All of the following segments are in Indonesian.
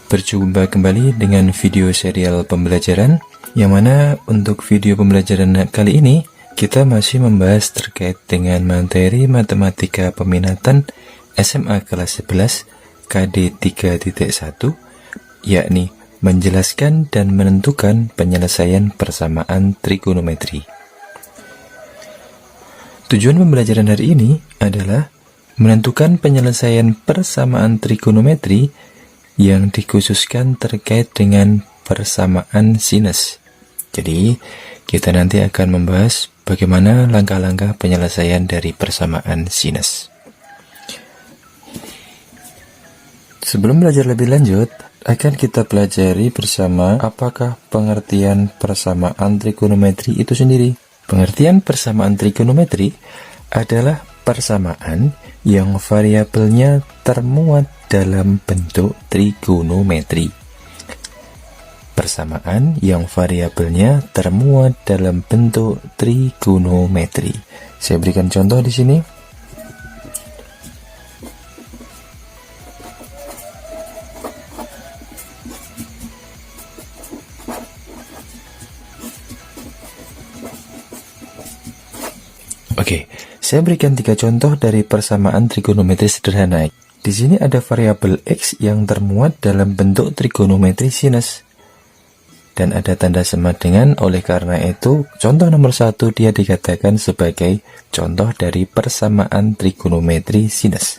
Berjumpa kembali dengan video serial pembelajaran, yang mana untuk video pembelajaran kali ini kita masih membahas terkait dengan materi matematika peminatan SMA kelas 11 KD 3.1, yakni menjelaskan dan menentukan penyelesaian persamaan trigonometri. Tujuan pembelajaran hari ini adalah menentukan penyelesaian persamaan trigonometri yang dikhususkan terkait dengan persamaan sinus. Jadi, kita nanti akan membahas bagaimana langkah-langkah penyelesaian dari persamaan sinus. Sebelum belajar lebih lanjut, akan kita pelajari bersama apakah pengertian persamaan trigonometri itu sendiri. Pengertian persamaan trigonometri adalah persamaan yang variabelnya termuat dalam bentuk trigonometri. Persamaan yang variabelnya termuat dalam bentuk trigonometri. Saya berikan contoh di sini. Oke, saya berikan 3 contoh dari persamaan trigonometri sederhana. Di sini ada variabel X yang termuat dalam bentuk trigonometri sinus. Dan ada tanda sama dengan, oleh karena itu, contoh nomor 1 dia dikatakan sebagai contoh dari persamaan trigonometri sinus.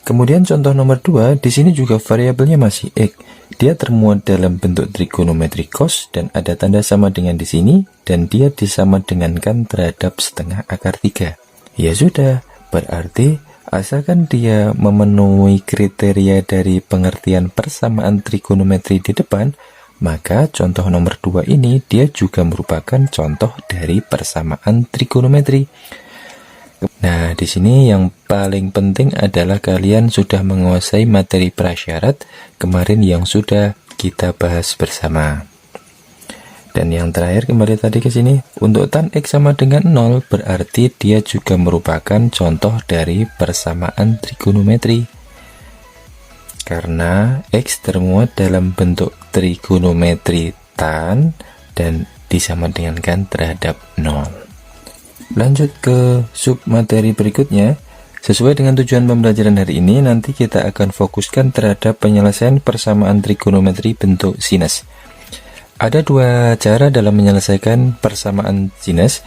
Kemudian contoh nomor 2, di sini juga variabelnya masih X. Dia termuat dalam bentuk trigonometri cos dan ada tanda sama dengan di sini, dan dia disama dengankan terhadap setengah akar 3. Ya sudah, berarti asalkan dia memenuhi kriteria dari pengertian persamaan trigonometri di depan, maka contoh nomor 2 ini dia juga merupakan contoh dari persamaan trigonometri. Nah, di sini yang paling penting adalah kalian sudah menguasai materi prasyarat kemarin yang sudah kita bahas bersama. Dan yang terakhir kembali tadi ke sini, untuk tan X sama dengan 0 berarti dia juga merupakan contoh dari persamaan trigonometri. Karena X termuat dalam bentuk trigonometri tan dan disama dengankan terhadap 0. Lanjut ke sub materi berikutnya. Sesuai dengan tujuan pembelajaran hari ini, nanti kita akan fokuskan terhadap penyelesaian persamaan trigonometri bentuk sinus. Ada 2 cara dalam menyelesaikan persamaan sinus.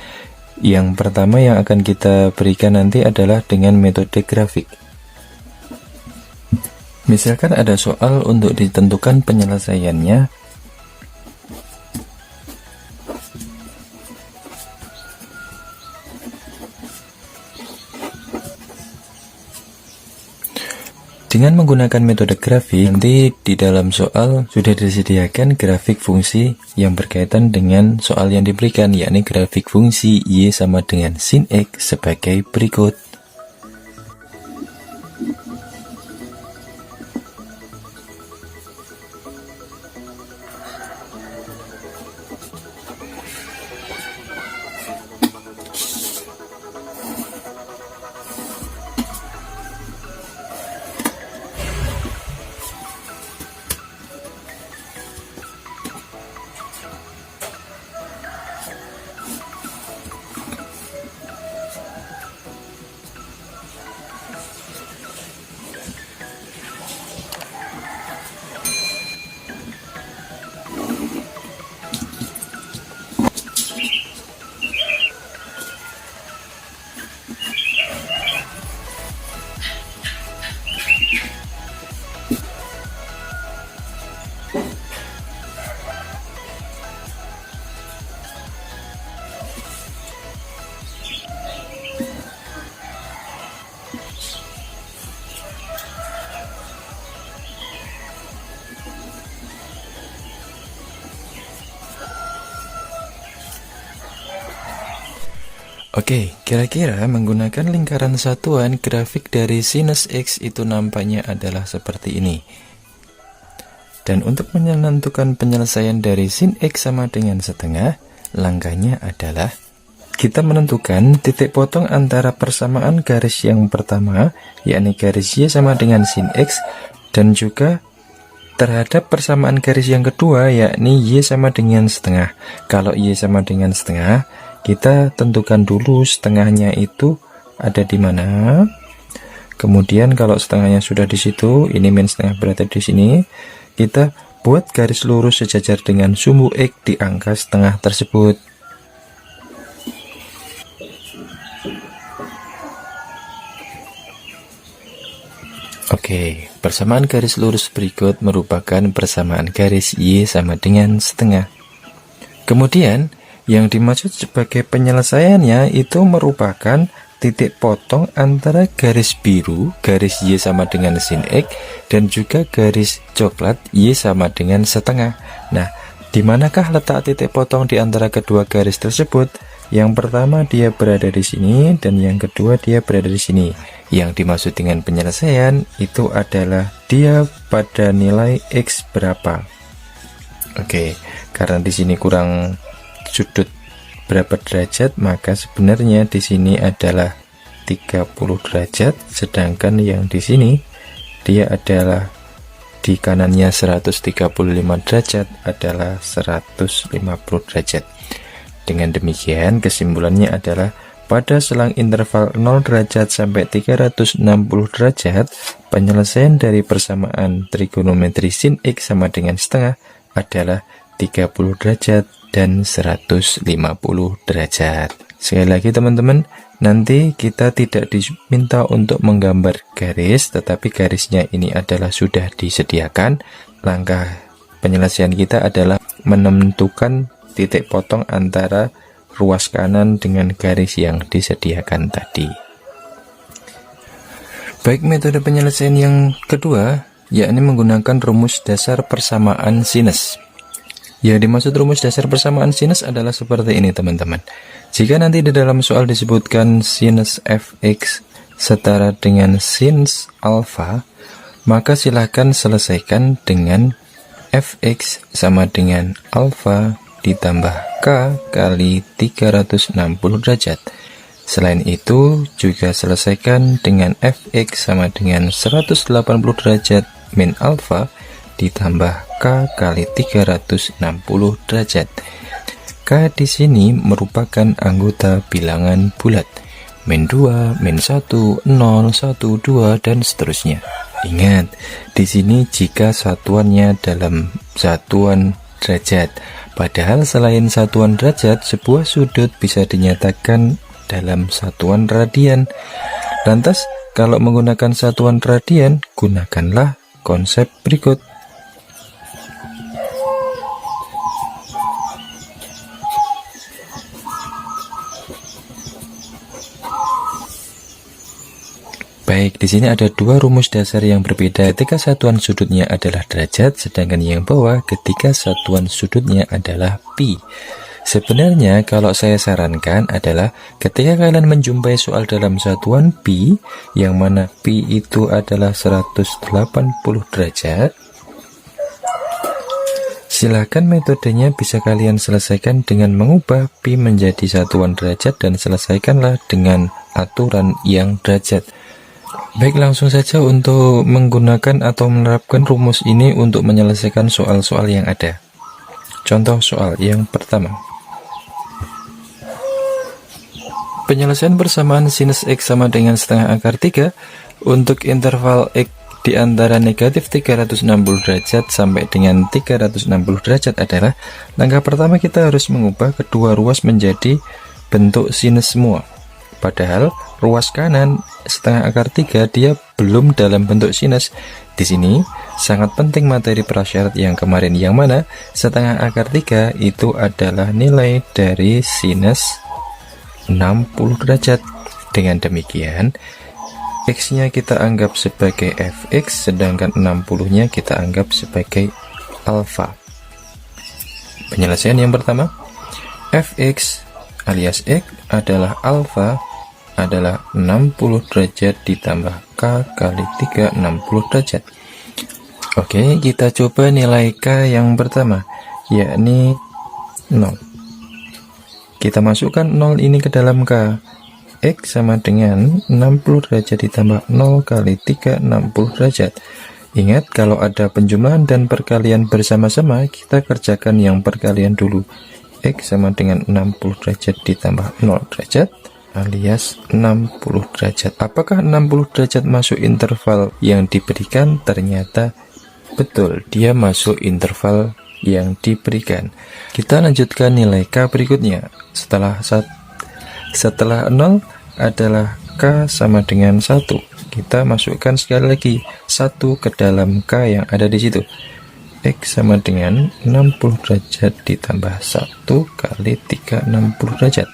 Yang pertama yang akan kita berikan nanti adalah dengan metode grafik. Misalkan ada soal untuk ditentukan penyelesaiannya. Dengan menggunakan metode grafik, nanti di dalam soal sudah disediakan grafik fungsi yang berkaitan dengan soal yang diberikan, yakni grafik fungsi Y sama dengan sin X sebagai berikut. Oke, kira-kira menggunakan lingkaran satuan, grafik dari sinus X itu nampaknya adalah seperti ini. Dan untuk menentukan penyelesaian dari sin X sama dengan setengah, langkahnya adalah kita menentukan titik potong antara persamaan garis yang pertama, yakni garis Y sama dengan sin X, dan juga terhadap persamaan garis yang kedua, yakni Y sama dengan setengah. Kalau Y sama dengan setengah, kita tentukan dulu setengahnya itu ada di mana. Kemudian kalau setengahnya sudah di situ, ini min setengah berada di sini, kita buat garis lurus sejajar dengan sumbu X di angka setengah tersebut. Oke, persamaan garis lurus berikut merupakan persamaan garis Y sama dengan setengah. Kemudian, yang dimaksud sebagai penyelesaiannya itu merupakan titik potong antara garis biru, garis Y sama dengan sin X, dan juga garis coklat Y sama dengan setengah. Nah, di manakah letak titik potong di antara kedua garis tersebut? Yang pertama dia berada di sini, dan yang kedua dia berada di sini. Yang dimaksud dengan penyelesaian itu adalah dia pada nilai X berapa. Oke, karena di sini kurang sudut berapa derajat, maka sebenarnya di sini adalah 30 derajat, sedangkan yang di sini dia adalah di kanannya 135 derajat adalah 150 derajat. Dengan demikian, kesimpulannya adalah pada selang interval 0 derajat sampai 360 derajat, penyelesaian dari persamaan trigonometri sin X sama dengan setengah adalah 30 derajat dan 150 derajat. Sekali lagi teman-teman, nanti kita tidak diminta untuk menggambar garis, tetapi garisnya ini adalah sudah disediakan. Langkah penyelesaian kita adalah menentukan titik potong antara ruas kanan dengan garis yang disediakan tadi. Baik, metode penyelesaian yang kedua, yakni menggunakan rumus dasar persamaan sinus. Yang dimaksud rumus dasar persamaan sinus adalah seperti ini teman-teman. Jika nanti di dalam soal disebutkan sinus fx setara dengan sinus alfa, maka silahkan selesaikan dengan fx sama dengan alfa ditambah K kali 360 derajat. Selain itu, juga selesaikan dengan fx sama dengan 180 derajat min alfa ditambah K kali 360 derajat. K di sini merupakan anggota bilangan bulat. Min 2, min 1, 0, 1, 2, dan seterusnya. Ingat, di sini jika satuannya dalam satuan derajat. Padahal selain satuan derajat, sebuah sudut bisa dinyatakan dalam satuan radian. Lantas, kalau menggunakan satuan radian, gunakanlah konsep berikut. Baik, di sini ada dua rumus dasar yang berbeda ketika satuan sudutnya adalah derajat, sedangkan yang bawah ketika satuan sudutnya adalah pi. Sebenarnya kalau saya sarankan adalah ketika kalian menjumpai soal dalam satuan pi, yang mana pi itu adalah 180 derajat, silakan metodenya bisa kalian selesaikan dengan mengubah pi menjadi satuan derajat dan selesaikanlah dengan aturan yang derajat. Baik, langsung saja untuk menggunakan atau menerapkan rumus ini untuk menyelesaikan soal-soal yang ada. Contoh soal yang pertama. Penyelesaian persamaan sinus X sama dengan setengah akar 3 untuk interval X di antara negatif 360 derajat sampai dengan 360 derajat adalah langkah pertama kita harus mengubah kedua ruas menjadi bentuk sinus semua. Padahal ruas kanan setengah akar 3 dia belum dalam bentuk sinus. Di sini sangat penting materi prasyarat yang kemarin, yang mana setengah akar 3 itu adalah nilai dari sinus 60 derajat. Dengan demikian, X-nya kita anggap sebagai fx, sedangkan 60-nya kita anggap sebagai alfa. Penyelesaian yang pertama, fx alias X adalah alfa adalah 60 derajat ditambah K kali 360 derajat. Oke, kita coba nilai K yang pertama, yakni 0. Kita masukkan 0 ini ke dalam K. X sama dengan 60 derajat ditambah 0 kali 360 derajat. Ingat, kalau ada penjumlahan dan perkalian bersama-sama, kita kerjakan yang perkalian dulu. X sama dengan 60 derajat ditambah 0 derajat alias 60 derajat. Apakah 60 derajat masuk interval yang diberikan? Ternyata betul, dia masuk interval yang diberikan. Kita lanjutkan nilai K berikutnya. Setelah 0 adalah K sama dengan 1. Kita masukkan sekali lagi 1 ke dalam K yang ada di situ. X sama dengan 60 derajat ditambah 1 kali 360 derajat.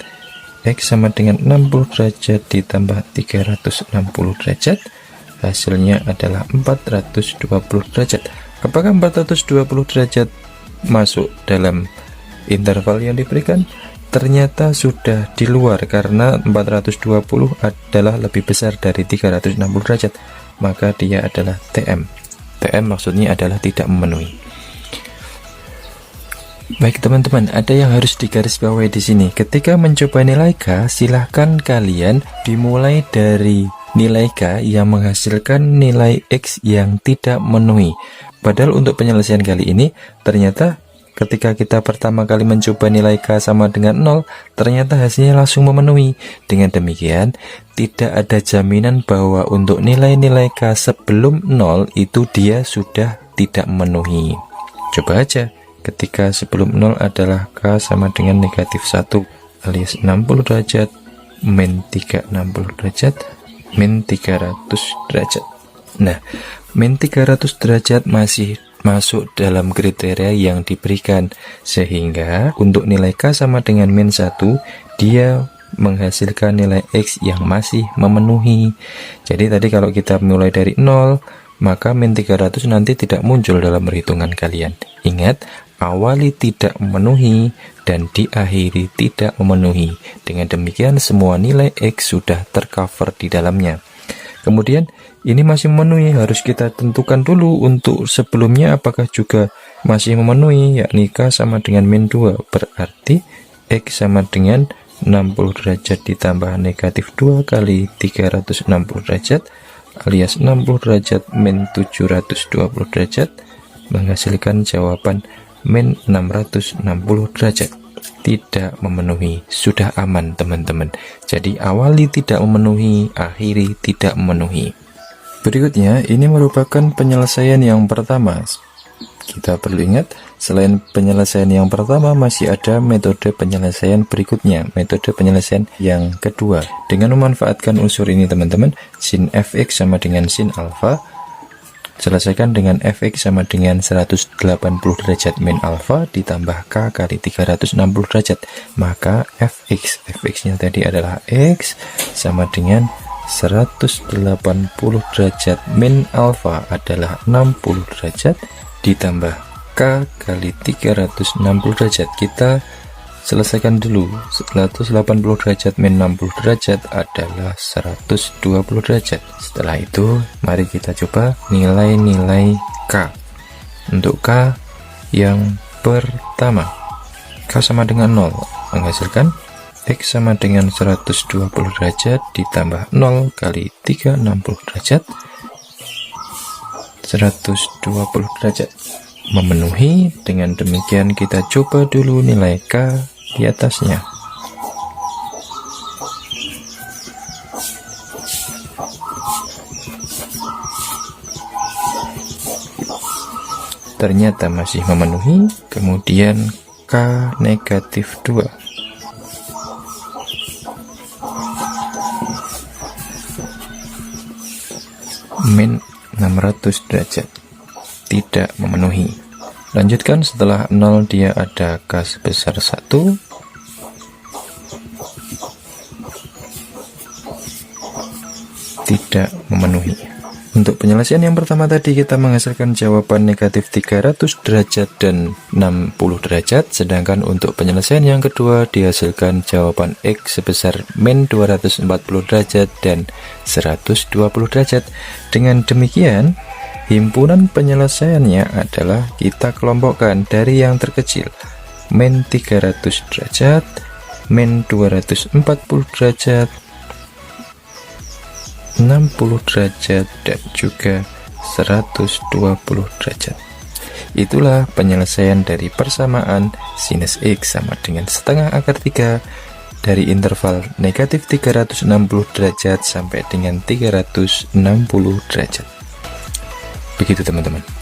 X sama dengan 60 derajat ditambah 360 derajat. Hasilnya adalah 420 derajat. Apakah 420 derajat masuk dalam interval yang diberikan? Ternyata sudah di luar, karena 420 adalah lebih besar dari 360 derajat. Maka dia adalah TM. TM maksudnya adalah tidak memenuhi. Baik teman-teman, ada yang harus digarisbawahi di sini. Ketika mencoba nilai K, silahkan kalian dimulai dari nilai K yang menghasilkan nilai X yang tidak memenuhi. Padahal untuk penyelesaian kali ini, ternyata ketika kita pertama kali mencoba nilai K sama dengan 0, ternyata hasilnya langsung memenuhi. Dengan demikian, tidak ada jaminan bahwa untuk nilai-nilai K sebelum 0 itu dia sudah tidak memenuhi. Coba aja. Ketika sebelum 0 adalah K sama dengan negatif 1 alias 60 derajat min 360 derajat min 300 derajat. Nah, min 300 derajat masih masuk dalam kriteria yang diberikan, sehingga untuk nilai K sama dengan min 1 dia menghasilkan nilai X yang masih memenuhi. Jadi tadi kalau kita mulai dari 0, maka min 300 nanti tidak muncul dalam perhitungan kalian. Ingat, awali tidak memenuhi dan diakhiri tidak memenuhi. Dengan demikian semua nilai X sudah tercover di dalamnya. Kemudian ini masih memenuhi, harus kita tentukan dulu untuk sebelumnya apakah juga masih memenuhi, yakni K sama dengan min 2. Berarti X sama dengan 60 derajat ditambah negatif 2 kali 360 derajat alias 60 derajat min 720 derajat menghasilkan jawaban min 660 derajat. Tidak memenuhi, sudah aman teman-teman. Jadi awali tidak memenuhi, akhiri tidak memenuhi. Berikutnya, ini merupakan penyelesaian yang pertama. Kita perlu ingat, selain penyelesaian yang pertama masih ada metode penyelesaian berikutnya, metode penyelesaian yang kedua. Dengan memanfaatkan unsur ini teman-teman, sin fx sama dengan sin alfa, selesaikan dengan fx sama dengan 180 derajat min alfa ditambah k kali 360 derajat. Maka fx-nya tadi adalah x sama dengan 180 derajat min alfa adalah 60 derajat ditambah k kali 360 derajat. Kita selesaikan dulu. 180 derajat min 60 derajat adalah 120 derajat. Setelah itu, mari kita coba nilai-nilai K. Untuk K yang pertama, K sama dengan 0, menghasilkan X sama dengan 120 derajat ditambah 0 kali 360 derajat, 120 derajat. Memenuhi. Dengan demikian kita coba dulu nilai K di atasnya. Ternyata masih memenuhi. Kemudian K negatif 2. Min 600 derajat. Tidak memenuhi. Lanjutkan, setelah 0 dia ada K sebesar 1. Tidak memenuhi. Untuk penyelesaian yang pertama tadi kita menghasilkan jawaban negatif 300 derajat dan 60 derajat. Sedangkan untuk penyelesaian yang kedua dihasilkan jawaban X sebesar min 240 derajat dan 120 derajat. Dengan demikian, himpunan penyelesaiannya adalah kita kelompokkan dari yang terkecil, min 300 derajat, min 240 derajat, 60 derajat, dan juga 120 derajat. Itulah penyelesaian dari persamaan sinus X sama dengan setengah akar 3 dari interval negatif 360 derajat sampai dengan 360 derajat. Begitu teman-teman.